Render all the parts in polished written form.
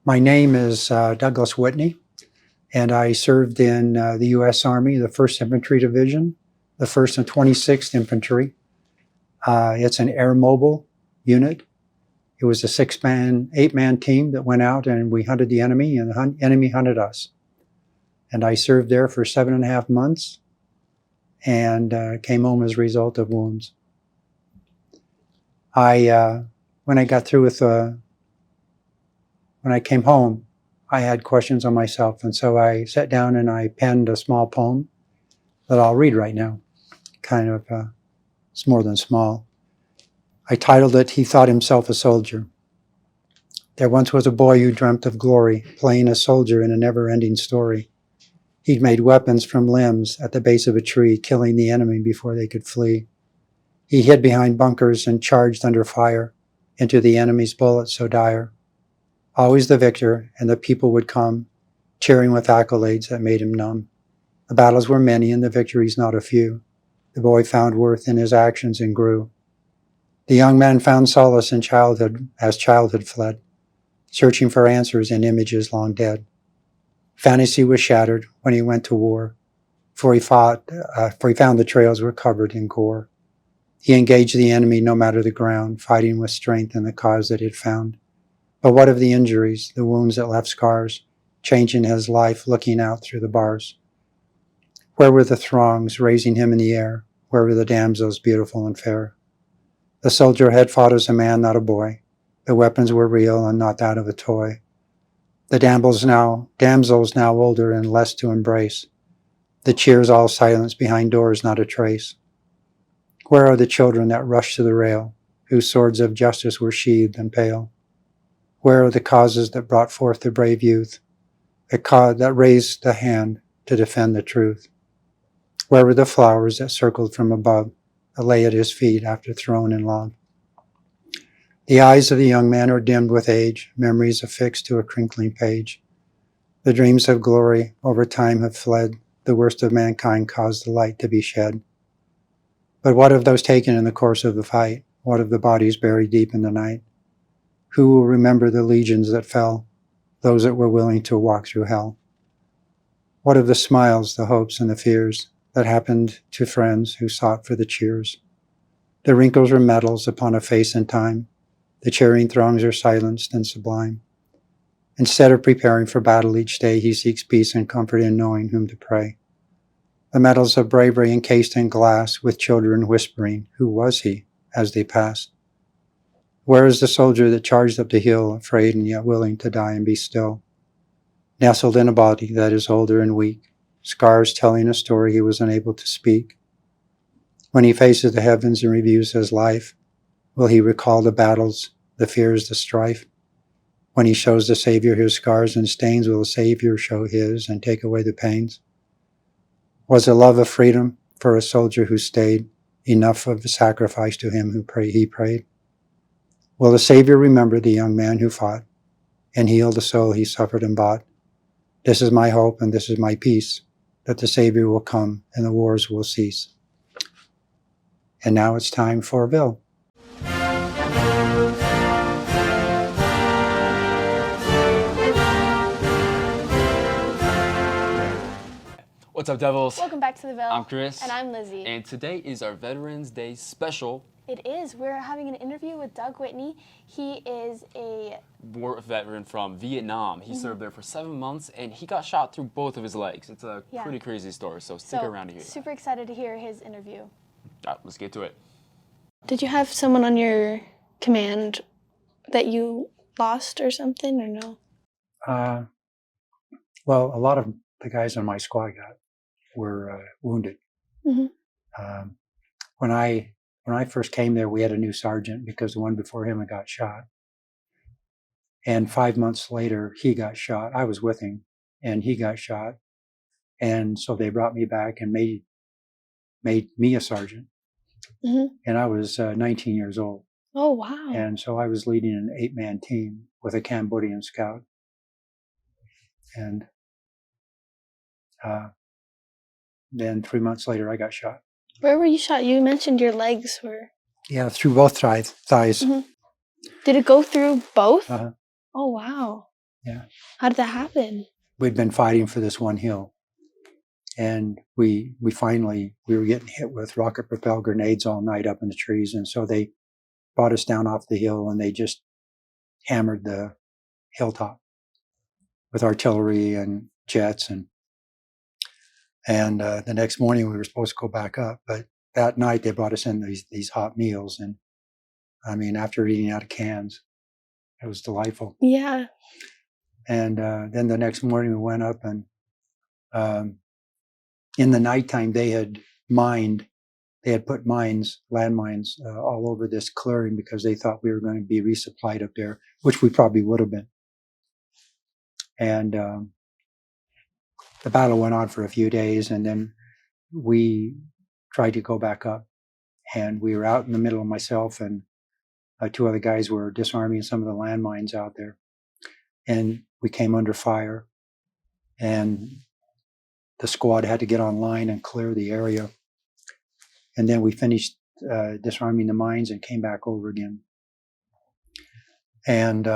My name is Douglas Whitney, and I served in the U.S. Army, the 1st Infantry Division, the 1st and 26th Infantry. It's an air mobile unit. It was a 8-man team that went out and we hunted the enemy, and the enemy hunted us. And I served there for 7.5 months and came home as a result of wounds. When I got through with when I came home, I had questions on myself, and so I sat down and I penned a small poem that I'll read right now. Kind of, it's more than small. I titled it, "He Thought Himself a Soldier." There once was a boy who dreamt of glory, playing a soldier in a never-ending story. He'd made weapons from limbs at the base of a tree, killing the enemy before they could flee. He hid behind bunkers and charged under fire into the enemy's bullets so dire. Always the victor, and the people would come, cheering with accolades that made him numb. The battles were many and the victories not a few. The boy found worth in his actions and grew. The young man found solace in childhood as childhood fled, searching for answers in images long dead. Fantasy was shattered when he went to war, for he found the trails were covered in gore. He engaged the enemy no matter the ground, fighting with strength in the cause that he'd found. But what of the injuries, the wounds that left scars, changing his life looking out through the bars? Where were the throngs raising him in the air? Where were the damsels beautiful and fair? The soldier had fought as a man, not a boy. The weapons were real and not that of a toy. The damsels now older and less to embrace. The cheers all silence behind doors, not a trace. Where are the children that rushed to the rail, whose swords of justice were sheathed and pale? Where are the causes that brought forth the brave youth, that raised the hand to defend the truth? Where were the flowers that circled from above, that lay at his feet after thrown in love? The eyes of the young man are dimmed with age, memories affixed to a crinkling page. The dreams of glory over time have fled, the worst of mankind caused the light to be shed. But what of those taken in the course of the fight? What of the bodies buried deep in the night? Who will remember the legions that fell, those that were willing to walk through hell? What of the smiles, the hopes, and the fears that happened to friends who sought for the cheers? The wrinkles are medals upon a face in time. The cheering throngs are silenced and sublime. Instead of preparing for battle each day, he seeks peace and comfort in knowing whom to pray. The medals of bravery encased in glass, with children whispering, "Who was he?" as they passed. Where is the soldier that charged up the hill, afraid and yet willing to die and be still? Nestled in a body that is older and weak, scars telling a story he was unable to speak. When he faces the heavens and reviews his life, will he recall the battles, the fears, the strife? When he shows the Savior his scars and stains, will the Savior show his and take away the pains? Was the love of freedom for a soldier who stayed enough of a sacrifice to him he prayed? Will the Savior remember the young man who fought and heal the soul he suffered and bought? This is my hope and this is my peace, that the Savior will come and the wars will cease. And now it's time for Ville. What's up, Devils? Welcome back to the Ville. I'm Chris. And I'm Lizzie. And today is our Veterans Day special. It is. We're having an interview with Doug Whitney. He is a war veteran from Vietnam. He served there for 7 months, and he got shot through both of his legs. It's a pretty crazy story, so stick around to hear super excited to hear his interview. All right, let's get to it. Did you have someone on your command that you lost or something, or no? Well, a lot of the guys on my squad were wounded. When I first came there, we had a new sergeant because the one before him had got shot. And 5 months later, he got shot. I was with him, and he got shot. And so they brought me back and made me a sergeant. And I was 19 years old. Oh, wow. And so I was leading an 8-man team with a Cambodian scout. And then 3 months later, I got shot. Where were you shot? You mentioned your legs were... Yeah, through both thighs. Did it go through both? Uh-huh. Oh, wow. Yeah. How did that happen? We'd been fighting for this one hill, and we finally were getting hit with rocket propelled grenades all night up in the trees, and so they brought us down off the hill, and they just hammered the hilltop with artillery and jets, and the next morning we were supposed to go back up, but that night they brought us in these hot meals, and I mean, after eating out of cans, it was delightful. Yeah. And then the next morning we went up, and in the nighttime they had put landmines all over this clearing because they thought we were going to be resupplied up there, which we probably would have been. And the battle went on for a few days, and then we tried to go back up, and we were out in the middle of myself and two other guys were disarming some of the landmines out there, and we came under fire, and the squad had to get online and clear the area, and then we finished disarming the mines and came back over again, and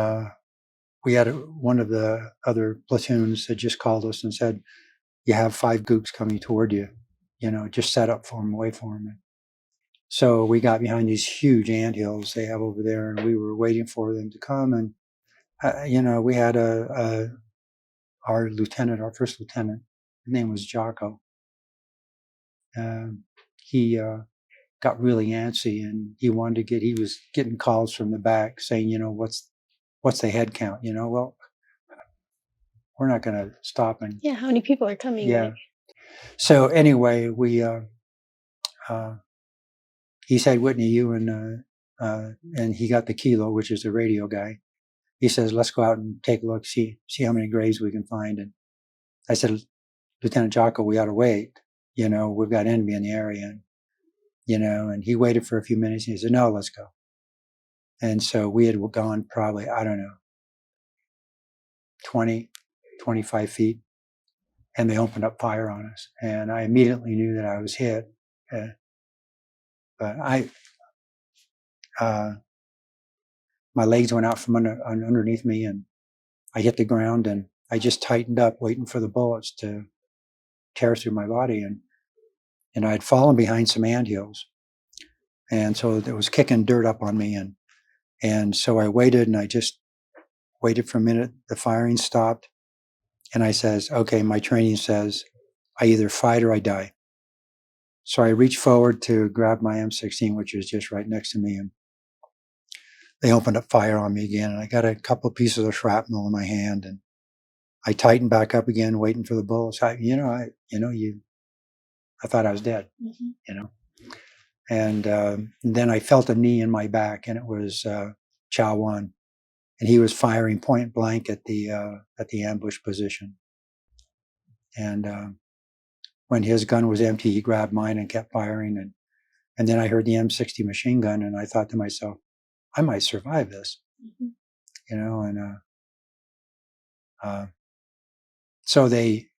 we had one of the other platoons that just called us and said, "You have 5 gooks coming toward you, just set up for them, wait for them." So we got behind these huge anthills they have over there, and we were waiting for them to come. And we had our first lieutenant. His name was Jocko. He got really antsy, and he was getting calls from the back saying, what's the head count? Well, we're not going to stop. And yeah, how many people are coming? Yeah. So anyway, he said, "Whitney, you and he got the kilo, which is the radio guy. He says, let's go out and take a look, see how many graves we can find." And I said, "Lieutenant Jocko, we ought to wait. We've got enemy in the area." And he waited for a few minutes, and he said, "No, let's go." And so we had gone probably, I don't know, 20, 25 feet, and they opened up fire on us. And I immediately knew that I was hit. But my legs went out from underneath me, and I hit the ground, and I just tightened up, waiting for the bullets to tear through my body. And I had fallen behind some anthills, and so it was kicking dirt up on me. And so I waited, and I just waited for a minute. The firing stopped, and I says, "Okay, my training says I either fight or I die." So I reached forward to grab my M16, which was just right next to me, and they opened up fire on me again. And I got a couple of pieces of shrapnel in my hand, and I tightened back up again, waiting for the bullets. I thought I was dead, And then I felt a knee in my back, and it was Chow One, and he was firing point blank at the ambush position. And when his gun was empty, he grabbed mine and kept firing. And then I heard the M60 machine gun, and I thought to myself, I might survive this, so they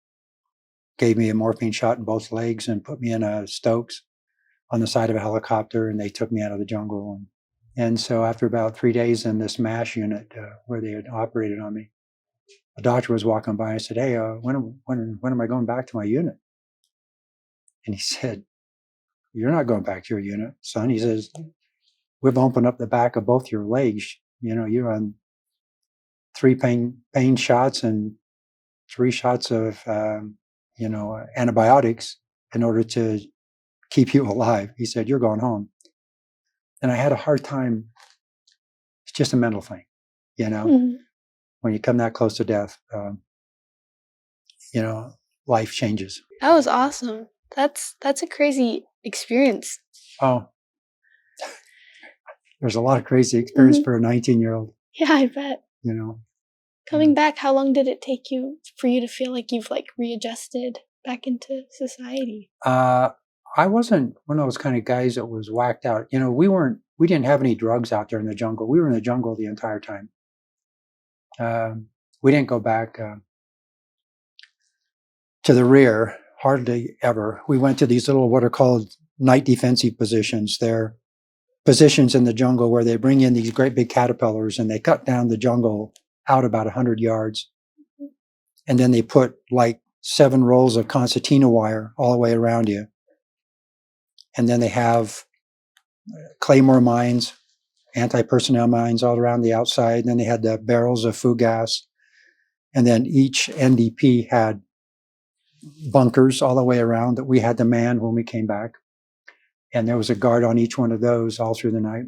gave me a morphine shot in both legs and put me in a Stokes on the side of a helicopter, and they took me out of the jungle. And so after about 3 days in this MASH unit where they had operated on me, a doctor was walking by and said, "Hey, when am I going back to my unit?" And he said, "You're not going back to your unit, son." He says, "We've opened up the back of both your legs. You're on 3 pain shots and 3 shots of antibiotics in order to keep you alive." He said, "You're going home." And I had a hard time. It's just a mental thing, when you come that close to death, life changes. That was awesome. That's a crazy experience. Oh, there's a lot of crazy experience for a 19-year-old. Yeah, I bet. Coming back, how long did it take for you to feel like you've readjusted back into society? I wasn't one of those kind of guys that was whacked out. We didn't have any drugs out there in the jungle. We were in the jungle the entire time. We didn't go back to the rear, hardly ever. We went to these little, what are called night defensive positions. They're positions in the jungle where they bring in these great big caterpillars, and they cut down the jungle out about 100 yards. And then they put like 7 rolls of concertina wire all the way around you. And then they have claymore mines, anti-personnel mines all around the outside. And then they had the barrels of food gas. And then each NDP had bunkers all the way around that we had to man when we came back. And there was a guard on each one of those all through the night.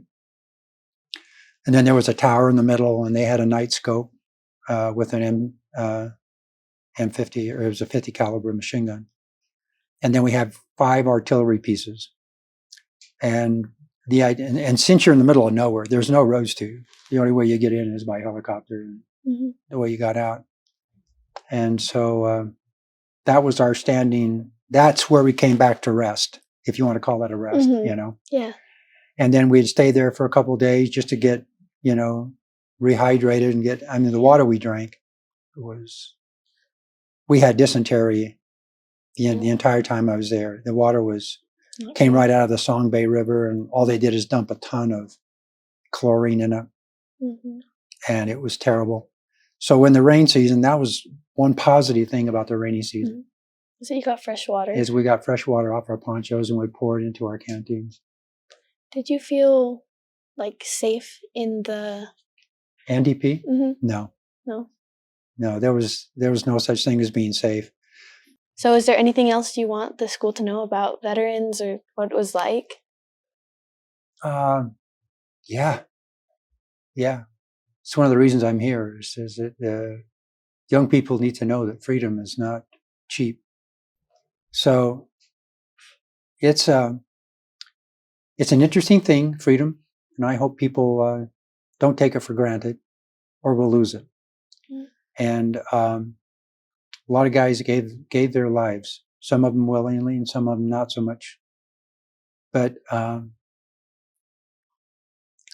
And then there was a tower in the middle, and they had a night scope with an M50, or it was a 50 caliber machine gun. And then we had 5 artillery pieces. And since you're in the middle of nowhere, there's no roads to you. The only way you get in is by helicopter, and the way you got out. And so that was our standing. That's where we came back to rest, if you want to call that a rest, you know? Yeah. And then we'd stay there for a couple of days just to get, you know, rehydrated and get, I mean, the water we drank we had dysentery the entire time I was there. The water came right out of the Song Bay River, and all they did is dump a ton of chlorine in it. And it was terrible. So in the rain season, that was one positive thing about the rainy season. So you got fresh water. Is we got fresh water off our ponchos and we'd pour it into our canteens. Did you feel like safe in the NDP? No. No, there was no such thing as being safe. So is there anything else you want the school to know about veterans or what it was like? Yeah. It's one of the reasons I'm here is that young people need to know that freedom is not cheap. So it's an interesting thing, freedom, and I hope people don't take it for granted or we'll lose it. And a lot of guys gave their lives, some of them willingly and some of them not so much. But I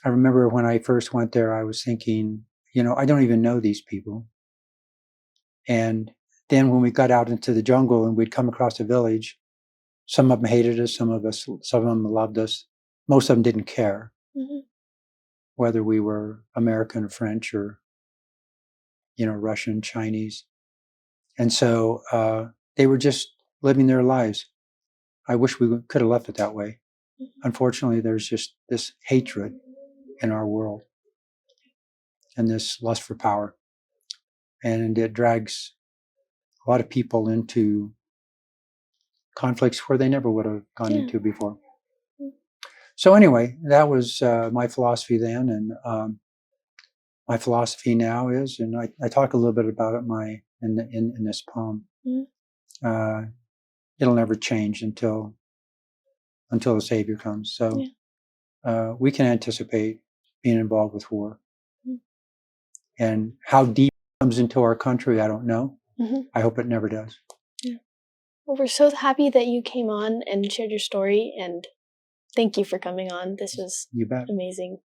remember when I first went there, I was thinking, you know, I don't even know these people. And then when we got out into the jungle and we'd come across a village, some of them hated us, some of them loved us. Most of them didn't care whether we were American or French or, you know, Russian, Chinese. And so they were just living their lives. I wish we could have left it that way. Unfortunately, there's just this hatred in our world and this lust for power. And it drags a lot of people into conflicts where they never would have gone into before. So anyway, that was my philosophy then. And my philosophy now is, and I talk a little bit about it in this poem, it'll never change until the Savior comes. So we can anticipate being involved with war. And how deep it comes into our country, I don't know. I hope it never does. Yeah. Well, we're so happy that you came on and shared your story, and thank you for coming on. This was amazing.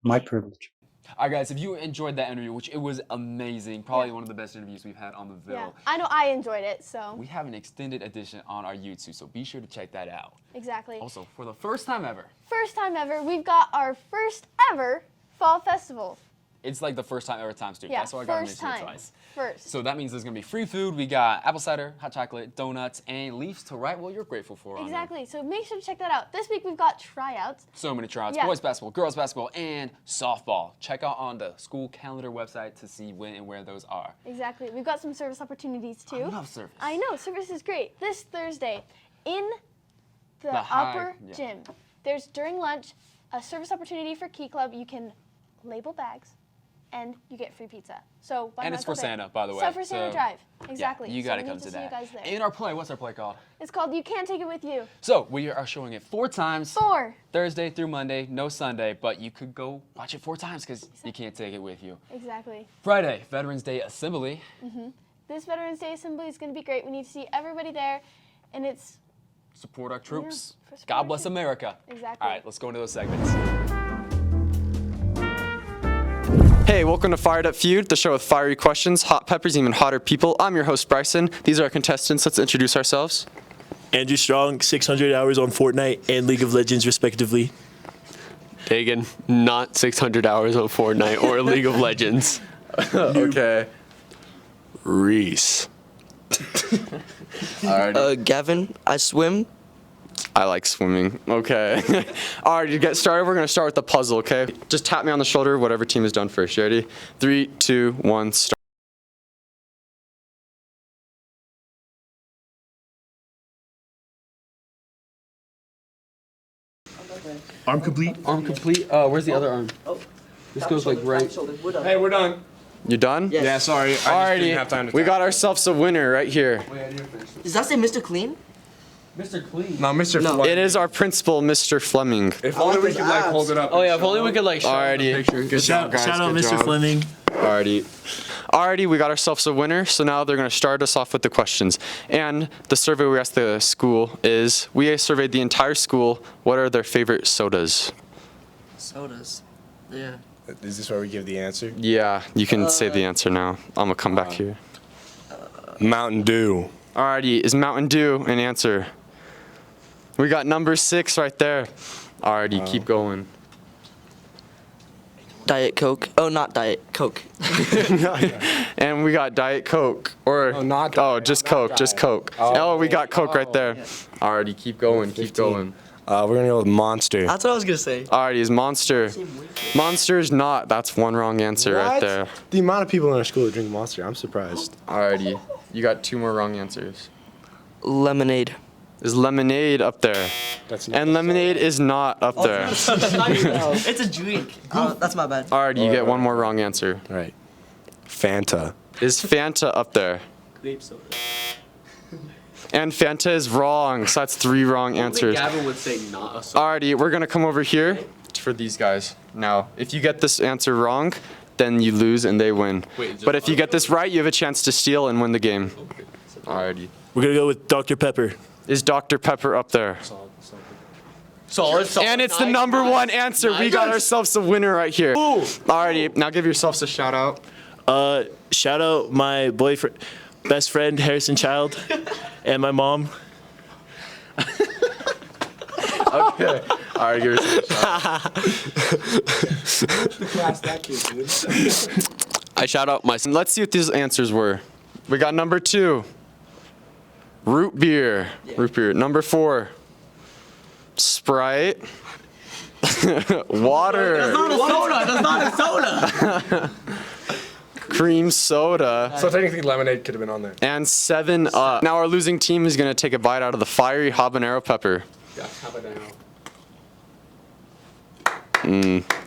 My privilege. All right, guys, if you enjoyed that interview, which it was amazing, probably one of the best interviews we've had on The Ville. Yeah, I know I enjoyed it, so. We have an extended edition on our YouTube, so be sure to check that out. Exactly. Also, for the first time ever. We've got our first ever fall festival. It's like the first time ever times two. Yeah, that's why I got to mention it twice. First. So that means there's going to be free food. We got apple cider, hot chocolate, donuts, and leaves to write what you're grateful for. Exactly. So make sure to check that out. This week we've got tryouts. So many tryouts. Boys basketball, girls basketball, and softball. Check out on the school calendar website to see when and where those are. Exactly. We've got some service opportunities too. I love service. I know. Service is great. This Thursday in the upper gym, there's during lunch a service opportunity for Key Club. You can label bags. And you get free pizza. So why and not it's for there? Santa, by the way. So for Santa Drive. Exactly. Yeah, you gotta come to to see that. you guys there. In our play, what's our play called? It's called You Can't Take It With You. So we are showing it 4 times. 4. Thursday through Monday, no Sunday, but you could go watch it 4 times because you can't take it with you. Exactly. Friday, Veterans Day Assembly. This Veterans Day Assembly is going to be great. We need to see everybody there, and it's... Support our troops. Support God our bless troops. America. Exactly. All right, let's go into those segments. Hey, welcome to Fired Up Feud, the show with fiery questions, hot peppers, even hotter people. I'm your host, Bryson. These are our contestants. Let's introduce ourselves. Andrew Strong, 600 hours on Fortnite and League of Legends, respectively. Dagan, not 600 hours on Fortnite or League of Legends. Okay. Reese. Alrighty. Gavin, I swim. I like swimming. Okay. Alright, to get started, we're gonna start with the puzzle, okay? Just tap me on the shoulder, whatever team is done first. You ready? 3, 2, 1, start. Arm complete. Arm complete. Where's the other arm? This goes like right. Hey, we're done. You done? Yes. Yeah, sorry. I just didn't have time Alrighty. to We type. got ourselves a winner right here. Does that say Mr. Clean? No, Mr. No. Fleming. It is our principal, Mr. Fleming. If only we could like hold it up. Oh yeah, if only we could like show Alrighty. the picture. Good Shout out Mr. Fleming. Alrighty, we got ourselves a winner, so now they're going to start us off with the questions. And the survey we asked the school is, we surveyed the entire school, what are their favorite sodas? Sodas. Yeah. Is this where we give the answer? Yeah, you can say the answer now. I'm going to come back here. Mountain Dew. Alrighty, is Mountain Dew an answer? We got number 6 right there. Alrighty, keep going. Diet Coke. Oh, not Diet Coke. And we got Diet Coke. Or, just Coke, just Coke. Oh, we got Coke right there. Alrighty, keep going, keep going. We're gonna go with Monster. That's what I was gonna say. Alrighty, is Monster. Monster's not. That's one wrong answer right there. The amount of people in our school that drink Monster, I'm surprised. Alrighty, you got 2 more wrong answers. Lemonade. Is lemonade up there? And lemonade is not up there. It's a drink. That's my bad. Alrighty, you get 1 more wrong answer. All right. Fanta. Is Fanta up there? Grape soda. And Fanta is wrong, so that's 3 wrong answers. Gavin would say not a soda. Alrighty, we're gonna come over here for these guys. Now, if you get this answer wrong, then you lose and they win. But if you get this right, you have a chance to steal and win the game. Alrighty. We're gonna go with Dr. Pepper. Is Dr. Pepper up there? Solid. And it's the number 1 answer. We got ourselves a winner right here. Alrighty, now give yourselves a shout out. Shout out my boyfriend, best friend Harrison Child, and my mom. Okay. Alright, give yourself a shout out. I shout out my. Let's see what these answers were. We got number 2. Root beer. Root beer. Number 4. Sprite. Water. That's not a soda. Cream soda. So technically, lemonade could have been on there. And 7 Up. Now our losing team is going to take a bite out of the fiery habanero pepper. Yeah, habanero.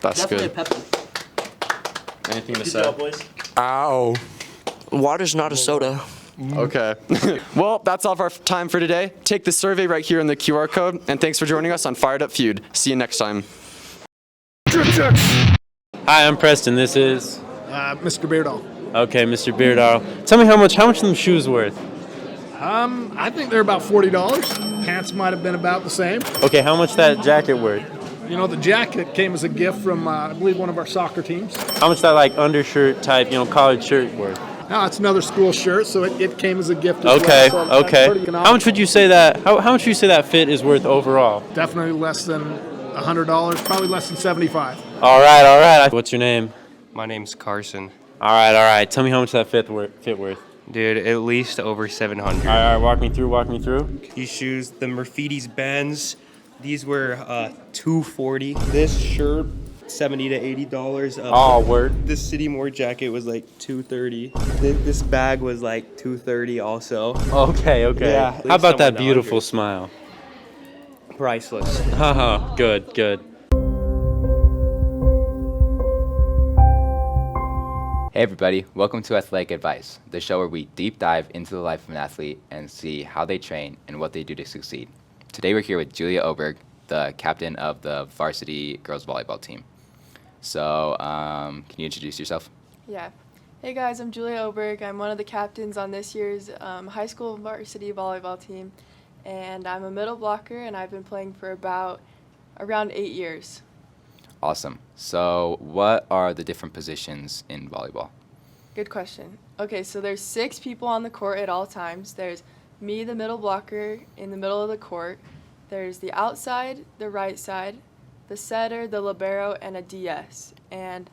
That's Definitely good. pepper. Anything to Good say? job, boys. Ow. Water's not a soda. Okay. Well, that's all of our time for today. Take the survey right here in the QR code. And thanks for joining us on Fired Up Feud. See you next time. Hi, I'm Preston. This is Mr. Beardall. okay, Mr. Beardall. Tell me how much them shoes worth? I think they're about $40. Pants might have been about the same. Okay, how much that jacket worth? You know, the jacket came as a gift from, I believe, one of our soccer teams. How much that like undershirt type, college shirt worth? Now, it's another school shirt, so it came as a gift as Okay, well. So that's okay. pretty How much economical. would you say that? How much would you say that fit is worth overall? Definitely less than $100, probably less than $75. All right. What's your name? My name's Carson. All right. Tell me how much that fit worth. Dude, at least over 700. All right, walk me through. These shoes, the Mercedes Benz, these were $240. This shirt, $70 to $80. Oh, word. This City Moore jacket was like $230. This bag was like $230 also. Okay. Yeah, at How least about that someone beautiful 100. smile? Priceless. Haha, good. Hey everybody, welcome to Athletic Advice, the show where we deep dive into the life of an athlete and see how they train and what they do to succeed. Today we're here with Julia Oberg, the captain of the varsity girls volleyball team. So, can you introduce yourself? Yeah. Hey guys, I'm Julia Oberg. I'm one of the captains on this year's high school varsity volleyball team, and I'm a middle blocker, and I've been playing for around 8 years. Awesome. So, what are the different positions in volleyball? Good question. Okay, so there's 6 people on the court at all times. There's me, the middle blocker, in the middle of the court. There's the outside, the right side, the setter, the libero, and a DS. And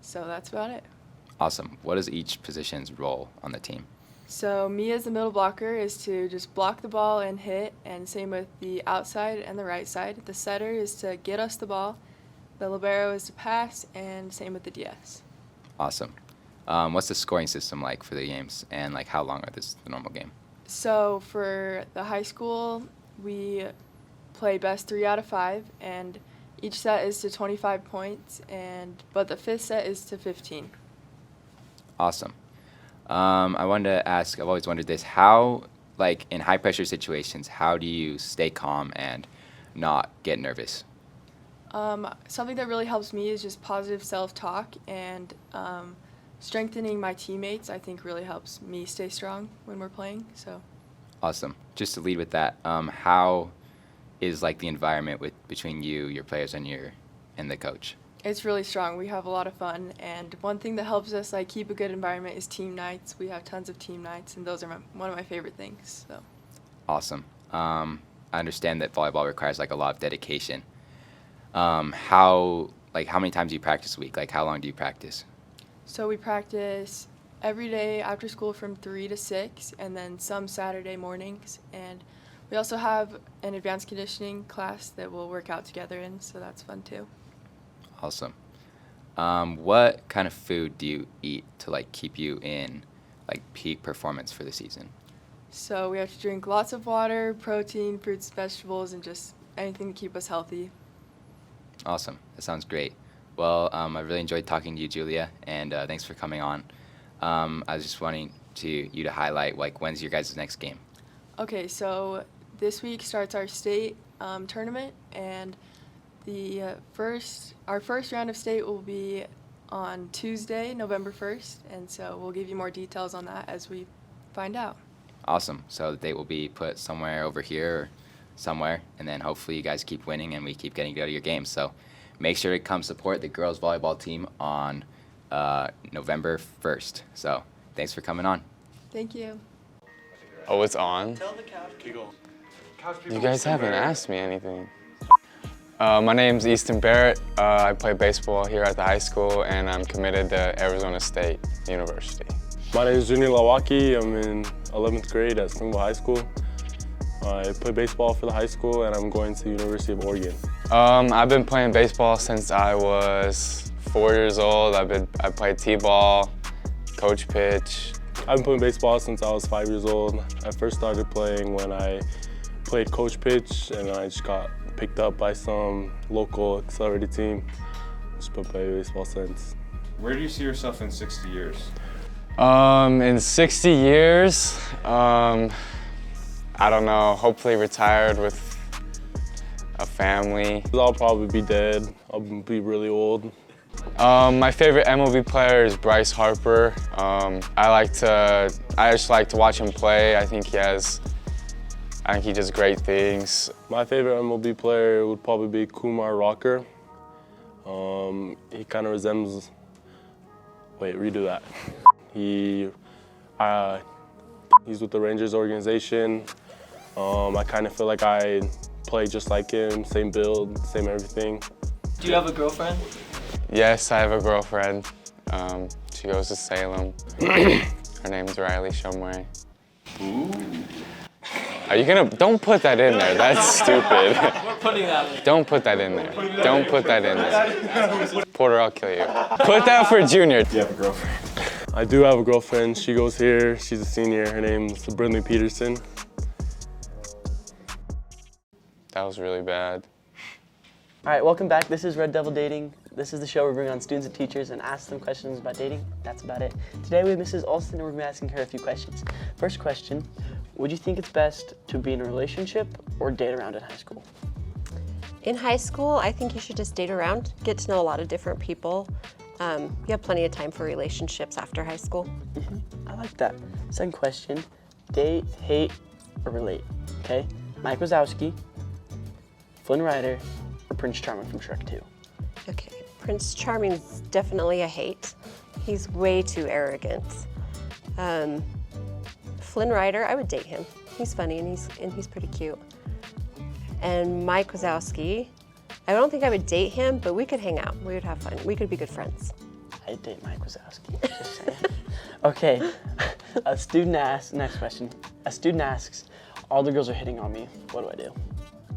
so that's about it. Awesome. What is each position's role on the team? So me as the middle blocker is to just block the ball and hit, and same with the outside and the right side. The setter is to get us the ball. The libero is to pass, and same with the DS. Awesome. What's the scoring system like for the games, and like how long are the normal game? So for the high school, we play best 3 out of 5, and each set is to 25 points, but the 5th set is to 15. Awesome. I wanted to ask, I've always wondered this, how, like in high pressure situations, how do you stay calm and not get nervous? Something that really helps me is just positive self-talk, and strengthening my teammates, I think, really helps me stay strong when we're playing. So. Awesome. Just to lead with that, how is like the environment between you, your players, and the coach? It's really strong. We have a lot of fun, and one thing that helps us like keep a good environment is team nights. We have tons of team nights, and those are one of my favorite things. So. Awesome. I understand that volleyball requires like a lot of dedication. How many times do you practice a week? Like how long do you practice? So we practice every day after school from 3 to 6, and then some Saturday mornings. And we also have an advanced conditioning class that we'll work out together in, so that's fun too. Awesome. What kind of food do you eat to like keep you in like peak performance for the season? So we have to drink lots of water, protein, fruits, vegetables, and just anything to keep us healthy. Awesome. That sounds great. Well, I really enjoyed talking to you, Julia, and thanks for coming on. I was just wanting you to highlight, like, when's your guys' next game? Okay, so this week starts our state tournament, and our first round of state will be on Tuesday, November 1st, and so we'll give you more details on that as we find out. Awesome. So the date will be put somewhere over here or somewhere, and then hopefully you guys keep winning and we keep getting to go to your games. So make sure to come support the girls volleyball team on November 1st. So thanks for coming on. Thank you. Oh, it's on? Tell the couch people. You guys haven't asked me anything. My name's Easton Barrett. I play baseball here at the high school, and I'm committed to Arizona State University. My name is Junior Lawaki. I'm in 11th grade at Springville High School. I play baseball for the high school, and I'm going to the University of Oregon. I've been playing baseball since I was 4 years old. I played t-ball, coach pitch. I've been playing baseball since I was 5 years old. I first started playing when I played coach pitch, and I just got picked up by some local accelerated team. Just been playing baseball since. Where do you see yourself in 60 years? In 60 years, I don't know, hopefully retired with a family. I'll probably be dead. I'll be really old. My favorite MLB player is Bryce Harper. I just like to watch him play. I think he does great things. My favorite MLB player would probably be Kumar Rocker. He kind of resembles, wait, redo that. He's with the Rangers organization. I kind of feel like I play just like him, same build, same everything. Do you have a girlfriend? Yes, I have a girlfriend. She goes to Salem. Her name's Riley Shumway. Ooh. Are you gonna, don't put that in there, that's stupid. We're putting that in. Don't put that in there. Don't put that in there. Porter, I'll kill you. Put that for Junior. Do you have a girlfriend? I do have a girlfriend. She goes here. She's a senior. Her name's Brindley Peterson. That was really bad. All right, welcome back. This is Red Devil Dating. This is the show where we bring on students and teachers and ask them questions about dating. That's about it. Today we have Mrs. Olson, and we're going to be asking her a few questions. First question, would you think it's best to be in a relationship or date around in high school? In high school, I think you should just date around, get to know a lot of different people. You have plenty of time for relationships after high school. I like that. Second question, date, hate, or relate, okay? Mike Wazowski, Flynn Rider, or Prince Charming from Shrek 2? Okay, Prince Charming's definitely a hate. He's way too arrogant. Flynn Rider, I would date him. He's funny and he's pretty cute. And Mike Wazowski, I don't think I would date him, but we could hang out. We would have fun. We could be good friends. I date Mike Wazowski. Just saying. Okay. A student asks. Next question. A student asks, "All the girls are hitting on me. What do I do?"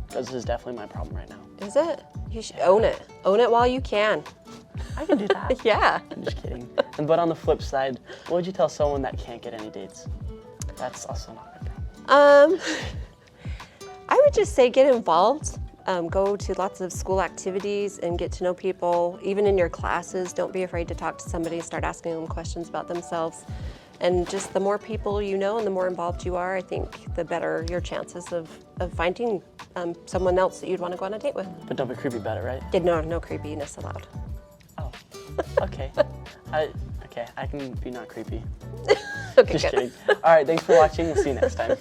Because this is definitely my problem right now. Is it? You should own it. Own it while you can. I can do that. Yeah. I'm just kidding. But on the flip side, what would you tell someone that can't get any dates? That's also not my problem. I would just say get involved. Go to lots of school activities and get to know people. Even in your classes, don't be afraid to talk to somebody, start asking them questions about themselves. And just the more people you know and the more involved you are, I think the better your chances of finding someone else that you'd want to go on a date with. But don't be creepy about it, right? Yeah, no creepiness allowed. Oh, okay. I can be not creepy. Okay, Just good. kidding. All right, thanks for watching. We'll see you next time.